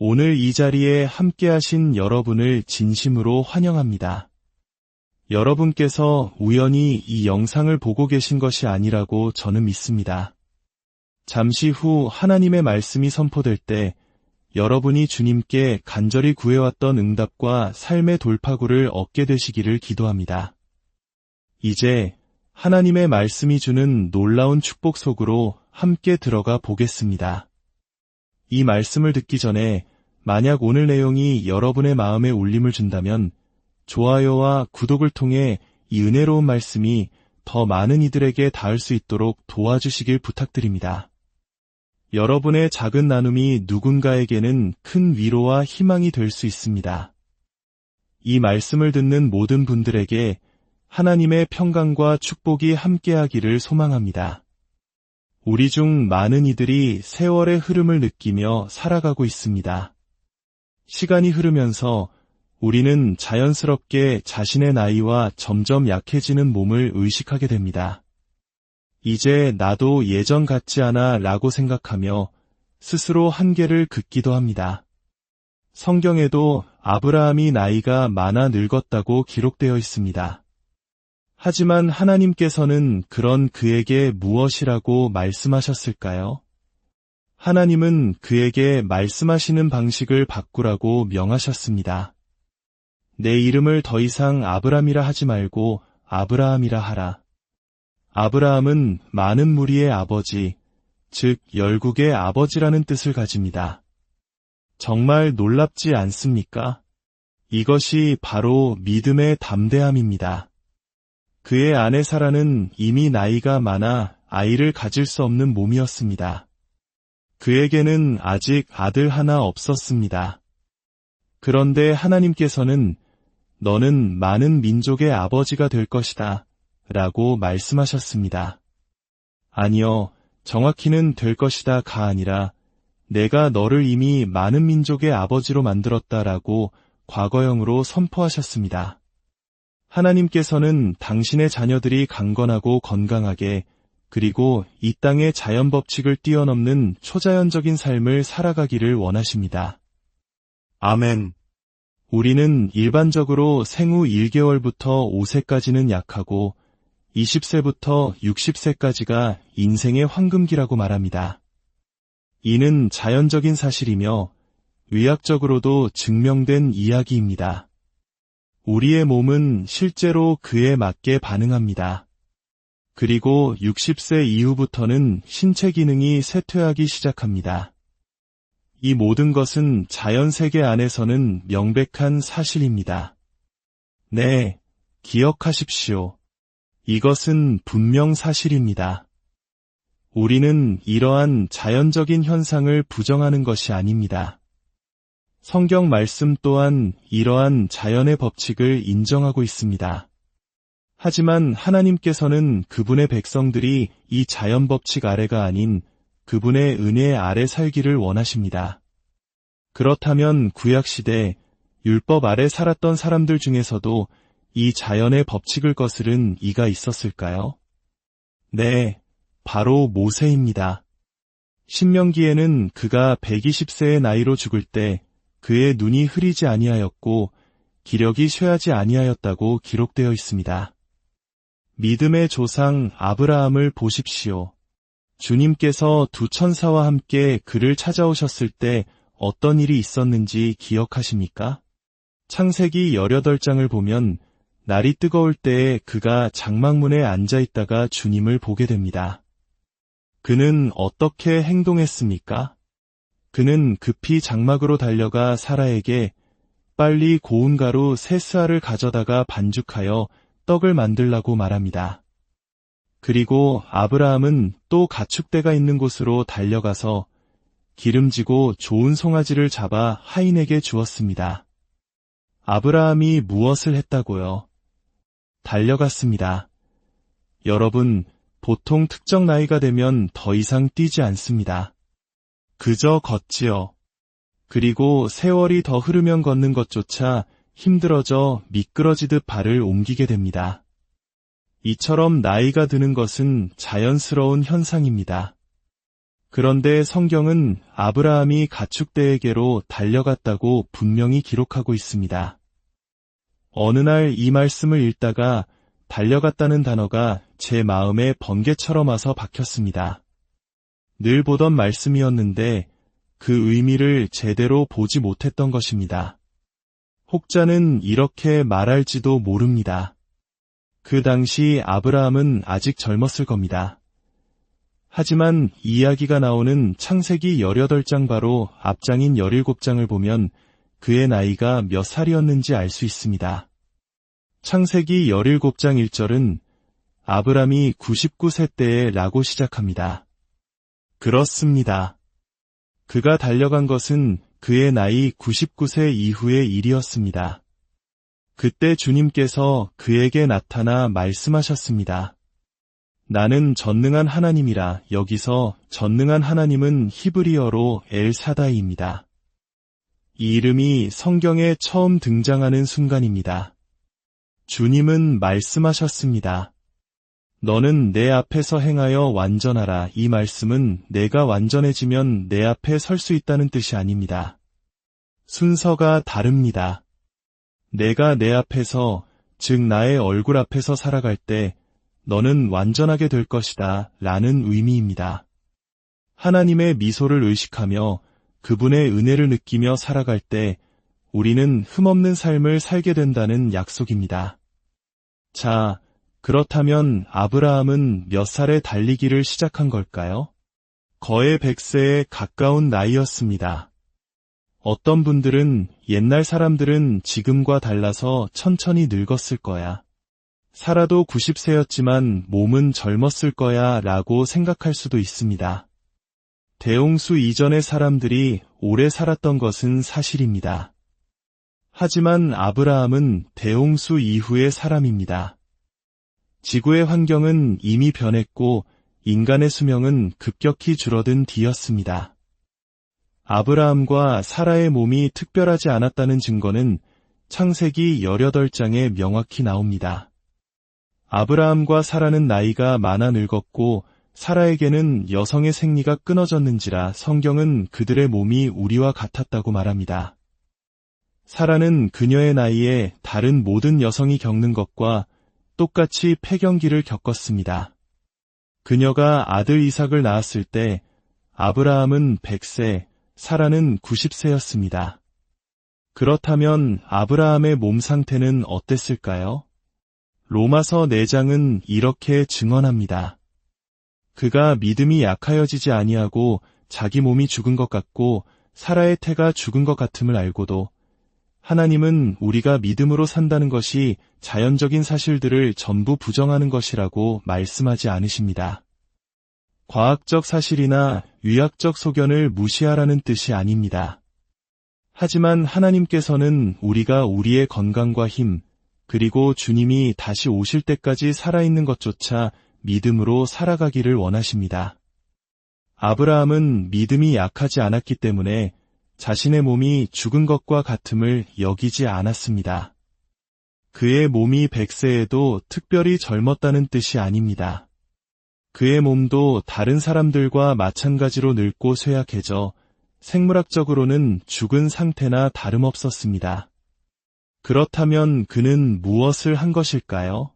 오늘 이 자리에 함께하신 여러분을 진심으로 환영합니다. 여러분께서 우연히 이 영상을 보고 계신 것이 아니라고 저는 믿습니다. 잠시 후 하나님의 말씀이 선포될 때 여러분이 주님께 간절히 구해왔던 응답과 삶의 돌파구를 얻게 되시기를 기도합니다. 이제 하나님의 말씀이 주는 놀라운 축복 속으로 함께 들어가 보겠습니다. 이 말씀을 듣기 전에 만약 오늘 내용이 여러분의 마음에 울림을 준다면 좋아요와 구독을 통해 이 은혜로운 말씀이 더 많은 이들에게 닿을 수 있도록 도와주시길 부탁드립니다. 여러분의 작은 나눔이 누군가에게는 큰 위로와 희망이 될 수 있습니다. 이 말씀을 듣는 모든 분들에게 하나님의 평강과 축복이 함께하기를 소망합니다. 우리 중 많은 이들이 세월의 흐름을 느끼며 살아가고 있습니다. 시간이 흐르면서 우리는 자연스럽게 자신의 나이와 점점 약해지는 몸을 의식하게 됩니다. 이제 나도 예전 같지 않아 라고 생각하며 스스로 한계를 긋기도 합니다. 성경에도 아브라함이 나이가 많아 늙었다고 기록되어 있습니다. 하지만 하나님께서는 그런 그에게 무엇이라고 말씀하셨을까요? 하나님은 그에게 말씀하시는 방식을 바꾸라고 명하셨습니다. 내 이름을 더 이상 아브람이라 하지 말고 아브라함이라 하라. 아브라함은 많은 무리의 아버지, 즉 열국의 아버지라는 뜻을 가집니다. 정말 놀랍지 않습니까? 이것이 바로 믿음의 담대함입니다. 그의 아내 사라는 이미 나이가 많아 아이를 가질 수 없는 몸이었습니다. 그에게는 아직 아들 하나 없었습니다. 그런데 하나님께서는 너는 많은 민족의 아버지가 될 것이다 라고 말씀하셨습니다. 아니요, 정확히는 될 것이다가 아니라 내가 너를 이미 많은 민족의 아버지로 만들었다라고 과거형으로 선포하셨습니다. 하나님께서는 당신의 자녀들이 강건하고 건강하게 그리고 이 땅의 자연 법칙을 뛰어넘는 초자연적인 삶을 살아가기를 원하십니다. 아멘. 우리는 일반적으로 생후 1개월부터 5세까지는 약하고 20세부터 60세까지가 인생의 황금기라고 말합니다. 이는 자연적인 사실이며 의학적으로도 증명된 이야기입니다. 우리의 몸은 실제로 그에 맞게 반응합니다. 그리고 60세 이후부터는 신체 기능이 쇠퇴하기 시작합니다. 이 모든 것은 자연 세계 안에서는 명백한 사실입니다. 네, 기억하십시오. 이것은 분명 사실입니다. 우리는 이러한 자연적인 현상을 부정하는 것이 아닙니다. 성경 말씀 또한 이러한 자연의 법칙을 인정하고 있습니다. 하지만 하나님께서는 그분의 백성들이 이 자연 법칙 아래가 아닌 그분의 은혜 아래 살기를 원하십니다. 그렇다면 구약시대 율법 아래 살았던 사람들 중에서도 이 자연의 법칙을 거스른 이가 있었을까요? 네, 바로 모세입니다. 신명기에는 그가 120세의 나이로 죽을 때 그의 눈이 흐리지 아니하였고 기력이 쇠하지 아니하였다고 기록되어 있습니다. 믿음의 조상 아브라함을 보십시오. 주님께서 두 천사와 함께 그를 찾아오셨을 때 어떤 일이 있었는지 기억하십니까? 창세기 18장을 보면 날이 뜨거울 때에 그가 장막문에 앉아있다가 주님을 보게 됩니다. 그는 어떻게 행동했습니까? 그는 급히 장막으로 달려가 사라에게 빨리 고운 가루 3스아를 가져다가 반죽하여 떡을 만들라고 말합니다. 그리고 아브라함은 또 가축대가 있는 곳으로 달려가서 기름지고 좋은 송아지를 잡아 하인에게 주었습니다. 아브라함이 무엇을 했다고요? 달려갔습니다. 여러분, 보통 특정 나이가 되면 더 이상 뛰지 않습니다. 그저 걷지요. 그리고 세월이 더 흐르면 걷는 것조차 힘들어져 미끄러지듯 발을 옮기게 됩니다. 이처럼 나이가 드는 것은 자연스러운 현상입니다. 그런데 성경은 아브라함이 가축대에게로 달려갔다고 분명히 기록하고 있습니다. 어느 날 이 말씀을 읽다가 달려갔다는 단어가 제 마음에 번개처럼 와서 박혔습니다. 늘 보던 말씀이었는데 그 의미를 제대로 보지 못했던 것입니다. 혹자는 이렇게 말할지도 모릅니다. 그 당시 아브라함은 아직 젊었을 겁니다. 하지만 이야기가 나오는 창세기 18장 바로 앞장인 17장을 보면 그의 나이가 몇 살이었는지 알 수 있습니다. 창세기 17장 1절은 아브람이 99세 때에 라고 시작합니다. 그렇습니다. 그가 달려간 것은 그의 나이 99세 이후의 일이었습니다. 그때 주님께서 그에게 나타나 말씀하셨습니다. 나는 전능한 하나님이라. 여기서 전능한 하나님은 히브리어로 엘사다이입니다. 이 이름이 성경에 처음 등장하는 순간입니다. 주님은 말씀하셨습니다. 너는 내 앞에서 행하여 완전하라. 이 말씀은 내가 완전해지면 내 앞에 설 수 있다는 뜻이 아닙니다. 순서가 다릅니다. 내가 내 앞에서, 즉 나의 얼굴 앞에서 살아갈 때 너는 완전하게 될 것이다 라는 의미입니다. 하나님의 미소를 의식하며 그분의 은혜를 느끼며 살아갈 때 우리는 흠없는 삶을 살게 된다는 약속입니다. 자, 그렇다면 아브라함은 몇 살에 달리기를 시작한 걸까요? 거의 100세에 가까운 나이였습니다. 어떤 분들은 옛날 사람들은 지금과 달라서 천천히 늙었을 거야. 살아도 90세였지만 몸은 젊었을 거야 라고 생각할 수도 있습니다. 대홍수 이전의 사람들이 오래 살았던 것은 사실입니다. 하지만 아브라함은 대홍수 이후의 사람입니다. 지구의 환경은 이미 변했고 인간의 수명은 급격히 줄어든 뒤였습니다. 아브라함과 사라의 몸이 특별하지 않았다는 증거는 창세기 18장에 명확히 나옵니다. 아브라함과 사라는 나이가 많아 늙었고 사라에게는 여성의 생리가 끊어졌는지라 성경은 그들의 몸이 우리와 같았다고 말합니다. 사라는 그녀의 나이에 다른 모든 여성이 겪는 것과 똑같이 폐경기를 겪었습니다. 그녀가 아들 이삭을 낳았을 때 아브라함은 100세, 사라는 90세였습니다. 그렇다면 아브라함의 몸 상태는 어땠을까요? 로마서 4장은 이렇게 증언합니다. 그가 믿음이 약하여지지 아니하고 자기 몸이 죽은 것 같고 사라의 태가 죽은 것 같음을 알고도 하나님은 우리가 믿음으로 산다는 것이 자연적인 사실들을 전부 부정하는 것이라고 말씀하지 않으십니다. 과학적 사실이나 의학적 소견을 무시하라는 뜻이 아닙니다. 하지만 하나님께서는 우리가 우리의 건강과 힘, 그리고 주님이 다시 오실 때까지 살아있는 것조차 믿음으로 살아가기를 원하십니다. 아브라함은 믿음이 약하지 않았기 때문에 자신의 몸이 죽은 것과 같음을 여기지 않았습니다. 그의 몸이 100세에도 특별히 젊었다는 뜻이 아닙니다. 그의 몸도 다른 사람들과 마찬가지로 늙고 쇠약해져 생물학적으로는 죽은 상태나 다름없었습니다. 그렇다면 그는 무엇을 한 것일까요?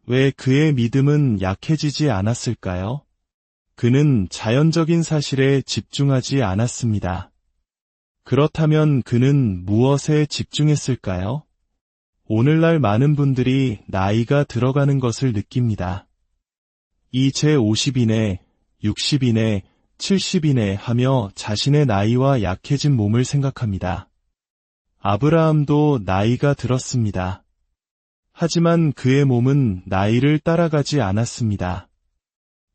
왜 그의 믿음은 약해지지 않았을까요? 그는 자연적인 사실에 집중하지 않았습니다. 그렇다면 그는 무엇에 집중했을까요? 오늘날 많은 분들이 나이가 들어가는 것을 느낍니다. 이제 50이네, 60이네, 70이네 하며 자신의 나이와 약해진 몸을 생각합니다. 아브라함도 나이가 들었습니다. 하지만 그의 몸은 나이를 따라가지 않았습니다.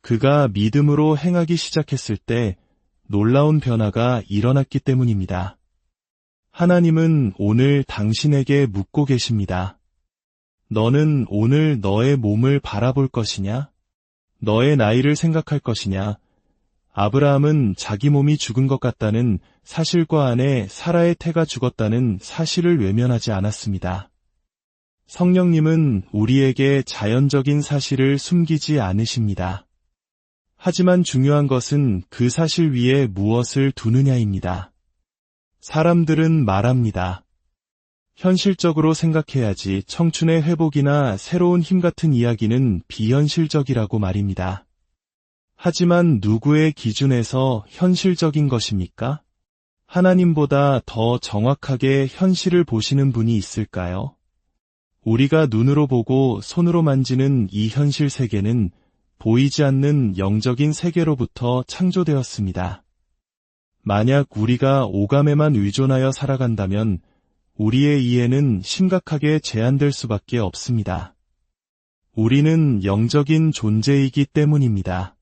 그가 믿음으로 행하기 시작했을 때 놀라운 변화가 일어났기 때문입니다. 하나님은 오늘 당신에게 묻고 계십니다. 너는 오늘 너의 몸을 바라볼 것이냐? 너의 나이를 생각할 것이냐? 아브라함은 자기 몸이 죽은 것 같다는 사실과 안에 사라의 태가 죽었다는 사실을 외면하지 않았습니다. 성령님은 우리에게 자연적인 사실을 숨기지 않으십니다. 하지만 중요한 것은 그 사실 위에 무엇을 두느냐입니다. 사람들은 말합니다. 현실적으로 생각해야지 청춘의 회복이나 새로운 힘 같은 이야기는 비현실적이라고 말입니다. 하지만 누구의 기준에서 현실적인 것입니까? 하나님보다 더 정확하게 현실을 보시는 분이 있을까요? 우리가 눈으로 보고 손으로 만지는 이 현실 세계는 보이지 않는 영적인 세계로부터 창조되었습니다. 만약 우리가 오감에만 의존하여 살아간다면 우리의 이해는 심각하게 제한될 수밖에 없습니다. 우리는 영적인 존재이기 때문입니다.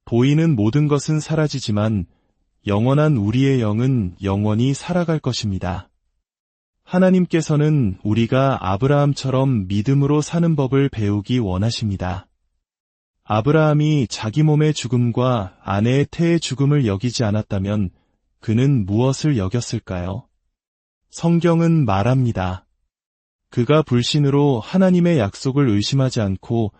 보이는 모든 것은 사라지지만 영원한 우리의 영은 영원히 살아갈 것입니다. 하나님께서는 우리가 아브라함처럼 믿음으로 사는 법을 배우기 원하십니다. 아브라함이 자기 몸의 죽음과 아내의 태의 죽음을 여기지 않았다면 그는 무엇을 여겼을까요? 성경은 말합니다. 그가 불신으로 하나님의 약속을 의심하지 않고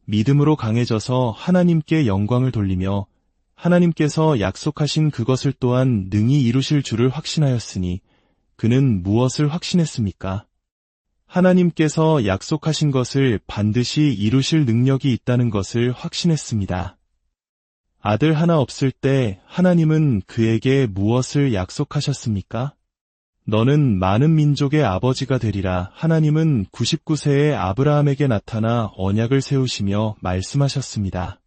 믿음으로 강해져서 하나님께 영광을 돌리며 하나님께서 약속하신 그것을 또한 능히 이루실 줄을 확신하였으니 그는 무엇을 확신했습니까? 하나님께서 약속하신 것을 반드시 이루실 능력이 있다는 것을 확신했습니다. 아들 하나 없을 때 하나님은 그에게 무엇을 약속하셨습니까? 너는 많은 민족의 아버지가 되리라. 하나님은 99세의 아브라함에게 나타나 언약을 세우시며 말씀하셨습니다.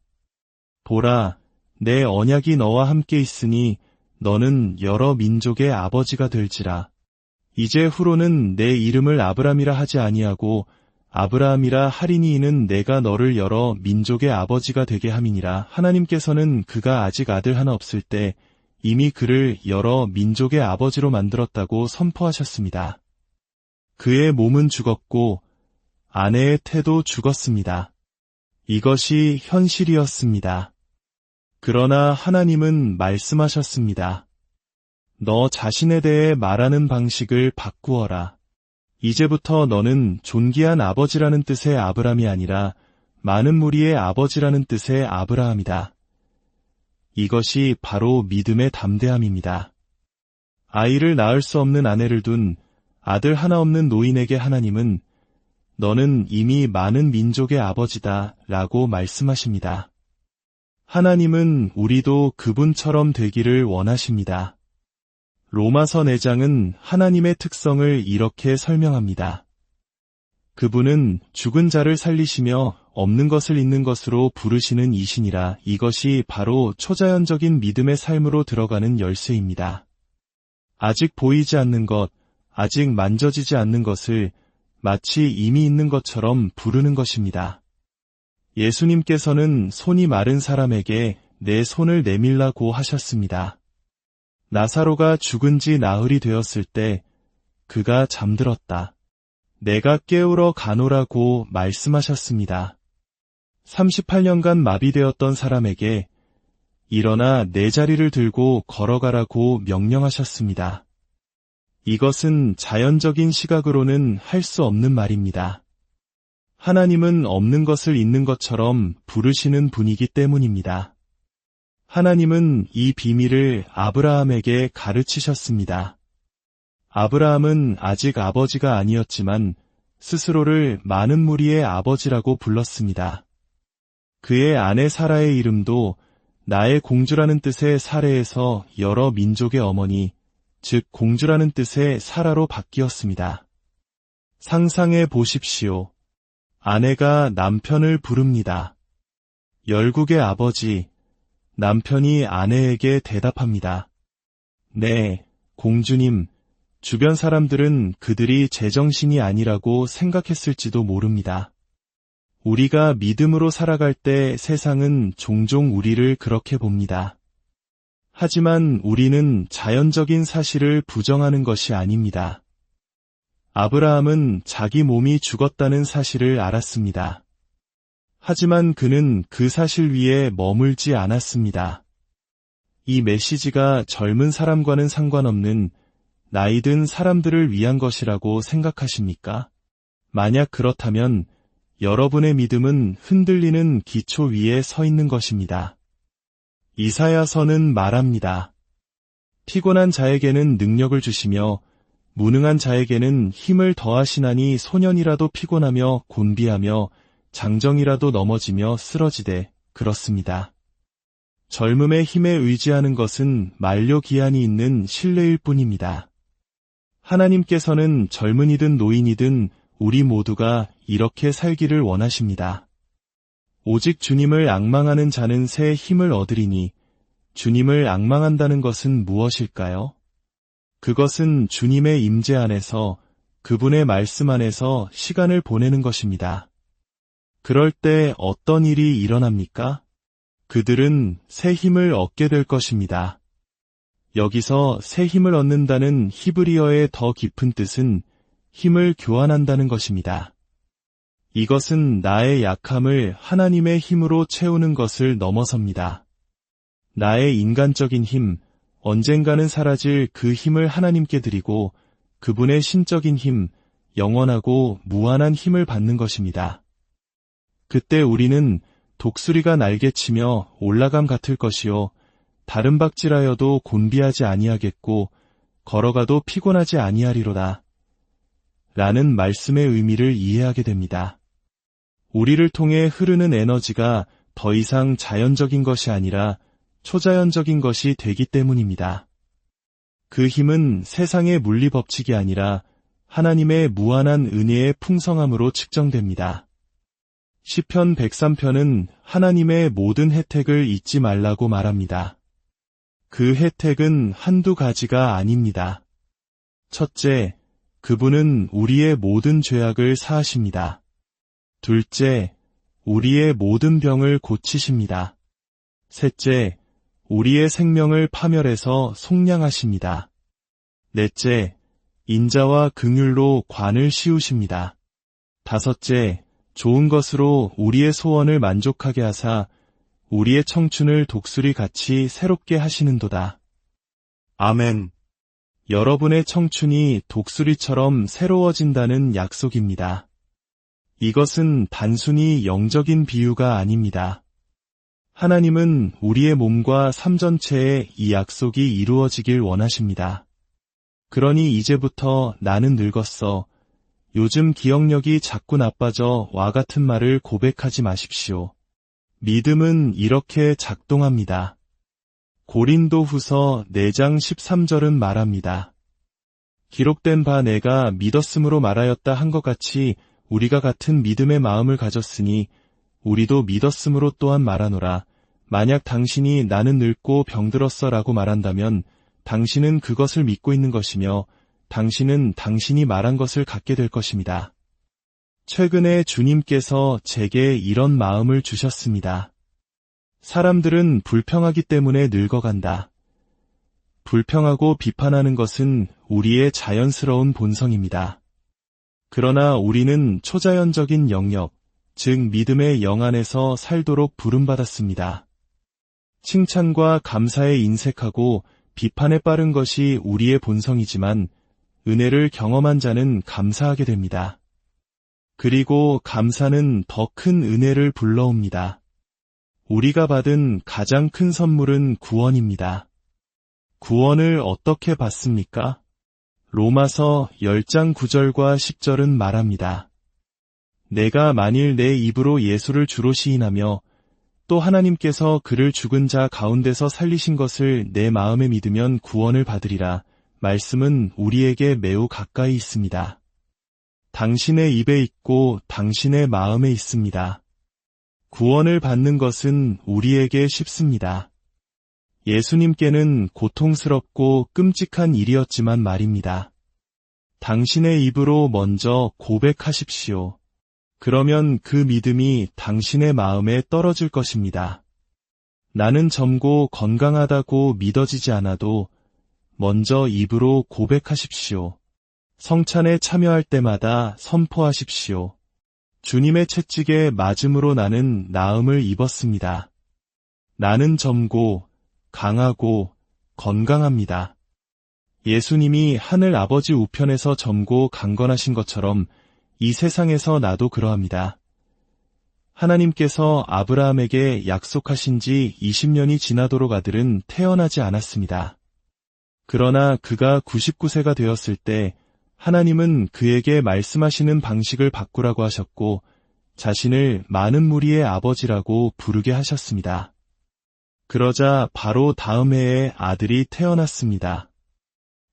보라, 내 언약이 너와 함께 있으니 너는 여러 민족의 아버지가 될지라. 이제 후로는 내 이름을 아브람이라 하지 아니하고 아브라함이라 하리니 이는 내가 너를 여러 민족의 아버지가 되게 함이니라. 하나님께서는 그가 아직 아들 하나 없을 때 이미 그를 여러 민족의 아버지로 만들었다고 선포하셨습니다. 그의 몸은 죽었고 아내의 태도 죽었습니다. 이것이 현실이었습니다. 그러나 하나님은 말씀하셨습니다. 너 자신에 대해 말하는 방식을 바꾸어라. 이제부터 너는 존귀한 아버지라는 뜻의 아브람이 아니라 많은 무리의 아버지라는 뜻의 아브라함이다. 이것이 바로 믿음의 담대함입니다. 아이를 낳을 수 없는 아내를 둔 아들 하나 없는 노인에게 하나님은 너는 이미 많은 민족의 아버지다 라고 말씀하십니다. 하나님은 우리도 그분처럼 되기를 원하십니다. 로마서 4장은 하나님의 특성을 이렇게 설명합니다. 그분은 죽은 자를 살리시며 없는 것을 있는 것으로 부르시는 이신이라. 이것이 바로 초자연적인 믿음의 삶으로 들어가는 열쇠입니다. 아직 보이지 않는 것, 아직 만져지지 않는 것을 마치 이미 있는 것처럼 부르는 것입니다. 예수님께서는 손이 마른 사람에게 내 손을 내밀라고 하셨습니다. 나사로가 죽은 지 나흘이 되었을 때 그가 잠들었다. 내가 깨우러 가노라고 말씀하셨습니다. 38년간 마비되었던 사람에게 일어나 내 자리를 들고 걸어가라고 명령하셨습니다. 이것은 자연적인 시각으로는 할 수 없는 말입니다. 하나님은 없는 것을 있는 것처럼 부르시는 분이기 때문입니다. 하나님은 이 비밀을 아브라함에게 가르치셨습니다. 아브라함은 아직 아버지가 아니었지만 스스로를 많은 무리의 아버지라고 불렀습니다. 그의 아내 사라의 이름도 나의 공주라는 뜻의 사레에서 여러 민족의 어머니, 즉 공주라는 뜻의 사라로 바뀌었습니다. 상상해 보십시오. 아내가 남편을 부릅니다. 열국의 아버지, 남편이 아내에게 대답합니다. 네, 공주님. 주변 사람들은 그들이 제정신이 아니라고 생각했을지도 모릅니다. 우리가 믿음으로 살아갈 때 세상은 종종 우리를 그렇게 봅니다. 하지만 우리는 자연적인 사실을 부정하는 것이 아닙니다. 아브라함은 자기 몸이 죽었다는 사실을 알았습니다. 하지만 그는 그 사실 위에 머물지 않았습니다. 이 메시지가 젊은 사람과는 상관없는 나이 든 사람들을 위한 것이라고 생각하십니까? 만약 그렇다면 여러분의 믿음은 흔들리는 기초 위에 서 있는 것입니다. 이사야서는 말합니다. 피곤한 자에게는 능력을 주시며 무능한 자에게는 힘을 더하시나니 소년이라도 피곤하며 곤비하며 장정이라도 넘어지며 쓰러지되 그렇습니다. 젊음의 힘에 의지하는 것은 만료기한이 있는 신뢰일 뿐입니다. 하나님께서는 젊은이든 노인이든 우리 모두가 이렇게 살기를 원하십니다. 오직 주님을 앙망하는 자는 새 힘을 얻으리니 주님을 앙망한다는 것은 무엇일까요? 그것은 주님의 임재 안에서 그분의 말씀 안에서 시간을 보내는 것입니다. 그럴 때 어떤 일이 일어납니까? 그들은 새 힘을 얻게 될 것입니다. 여기서 새 힘을 얻는다는 히브리어의 더 깊은 뜻은 힘을 교환한다는 것입니다. 이것은 나의 약함을 하나님의 힘으로 채우는 것을 넘어섭니다. 나의 인간적인 힘, 언젠가는 사라질 그 힘을 하나님께 드리고 그분의 신적인 힘, 영원하고 무한한 힘을 받는 것입니다. 그때 우리는 독수리가 날개치며 올라감 같을 것이요 다른 박질하여도 곤비하지 아니하겠고 걸어가도 피곤하지 아니하리로다. 라는 말씀의 의미를 이해하게 됩니다. 우리를 통해 흐르는 에너지가 더 이상 자연적인 것이 아니라 초자연적인 것이 되기 때문입니다. 그 힘은 세상의 물리 법칙이 아니라 하나님의 무한한 은혜의 풍성함으로 측정됩니다. 시편 103편은 하나님의 모든 혜택을 잊지 말라고 말합니다. 그 혜택은 한두 가지가 아닙니다. 첫째, 그분은 우리의 모든 죄악을 사하십니다. 둘째, 우리의 모든 병을 고치십니다. 셋째, 우리의 생명을 파멸해서 속량하십니다. 넷째, 인자와 긍휼로 관을 씌우십니다. 다섯째, 좋은 것으로 우리의 소원을 만족하게 하사 우리의 청춘을 독수리같이 새롭게 하시는도다. 아멘. 여러분의 청춘이 독수리처럼 새로워진다는 약속입니다. 이것은 단순히 영적인 비유가 아닙니다. 하나님은 우리의 몸과 삶 전체에 이 약속이 이루어지길 원하십니다. 그러니 이제부터 나는 늙었어. 요즘 기억력이 자꾸 나빠져 와 같은 말을 고백하지 마십시오. 믿음은 이렇게 작동합니다. 고린도후서 4장 13절은 말합니다. 기록된 바 내가 믿었으므로 말하였다 한 것 같이 우리가 같은 믿음의 마음을 가졌으니 우리도 믿었으므로 또한 말하노라. 만약 당신이 나는 늙고 병들었어 라고 말한다면 당신은 그것을 믿고 있는 것이며 당신은 당신이 말한 것을 갖게 될 것입니다. 최근에 주님께서 제게 이런 마음을 주셨습니다. 사람들은 불평하기 때문에 늙어간다. 불평하고 비판하는 것은 우리의 자연스러운 본성입니다. 그러나 우리는 초자연적인 영역, 즉 믿음의 영 안에서 살도록 부름받았습니다. 칭찬과 감사에 인색하고 비판에 빠른 것이 우리의 본성이지만 은혜를 경험한 자는 감사하게 됩니다. 그리고 감사는 더 큰 은혜를 불러옵니다. 우리가 받은 가장 큰 선물은 구원입니다. 구원을 어떻게 받습니까? 로마서 10장 9절과 10절은 말합니다. 내가 만일 내 입으로 예수를 주로 시인하며 또 하나님께서 그를 죽은 자 가운데서 살리신 것을 내 마음에 믿으면 구원을 받으리라. 말씀은 우리에게 매우 가까이 있습니다. 당신의 입에 있고 당신의 마음에 있습니다. 구원을 받는 것은 우리에게 쉽습니다. 예수님께는 고통스럽고 끔찍한 일이었지만 말입니다. 당신의 입으로 먼저 고백하십시오. 그러면 그 믿음이 당신의 마음에 떨어질 것입니다. 나는 젊고 건강하다고 믿어지지 않아도 먼저 입으로 고백하십시오. 성찬에 참여할 때마다 선포하십시오. 주님의 채찍에 맞음으로 나는 나음을 입었습니다. 나는 젊고 강하고 건강합니다. 예수님이 하늘 아버지 우편에서 젊고 강건하신 것처럼 이 세상에서 나도 그러합니다. 하나님께서 아브라함에게 약속하신 지 20년이 지나도록 아들은 태어나지 않았습니다. 그러나 그가 99세가 되었을 때 하나님은 그에게 말씀하시는 방식을 바꾸라고 하셨고 자신을 많은 무리의 아버지라고 부르게 하셨습니다. 그러자 바로 다음 해에 아들이 태어났습니다.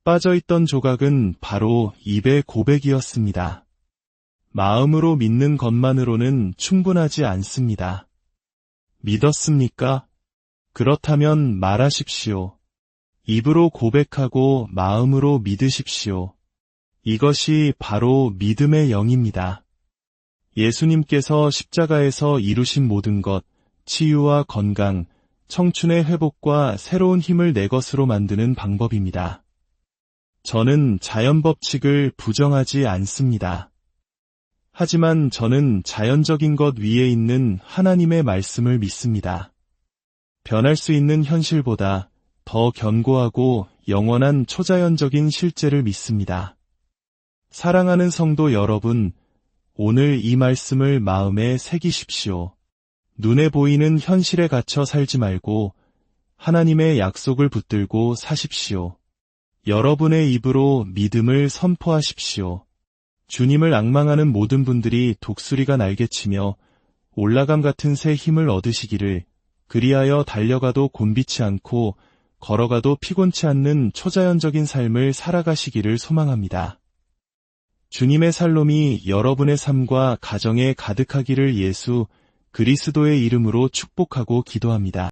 빠져있던 조각은 바로 입의 고백이었습니다. 마음으로 믿는 것만으로는 충분하지 않습니다. 믿었습니까? 그렇다면 말하십시오. 입으로 고백하고 마음으로 믿으십시오. 이것이 바로 믿음의 영입니다. 예수님께서 십자가에서 이루신 모든 것, 치유와 건강, 청춘의 회복과 새로운 힘을 내 것으로 만드는 방법입니다. 저는 자연 법칙을 부정하지 않습니다. 하지만 저는 자연적인 것 위에 있는 하나님의 말씀을 믿습니다. 변할 수 있는 현실보다 더 견고하고 영원한 초자연적인 실제를 믿습니다. 사랑하는 성도 여러분, 오늘 이 말씀을 마음에 새기십시오. 눈에 보이는 현실에 갇혀 살지 말고 하나님의 약속을 붙들고 사십시오. 여러분의 입으로 믿음을 선포하십시오. 주님을 앙망하는 모든 분들이 독수리가 날개치며 올라감 같은 새 힘을 얻으시기를, 그리하여 달려가도 곤비치 않고 걸어가도 피곤치 않는 초자연적인 삶을 살아가시기를 소망합니다. 주님의 샬롬이 여러분의 삶과 가정에 가득하기를 예수 그리스도의 이름으로 축복하고 기도합니다.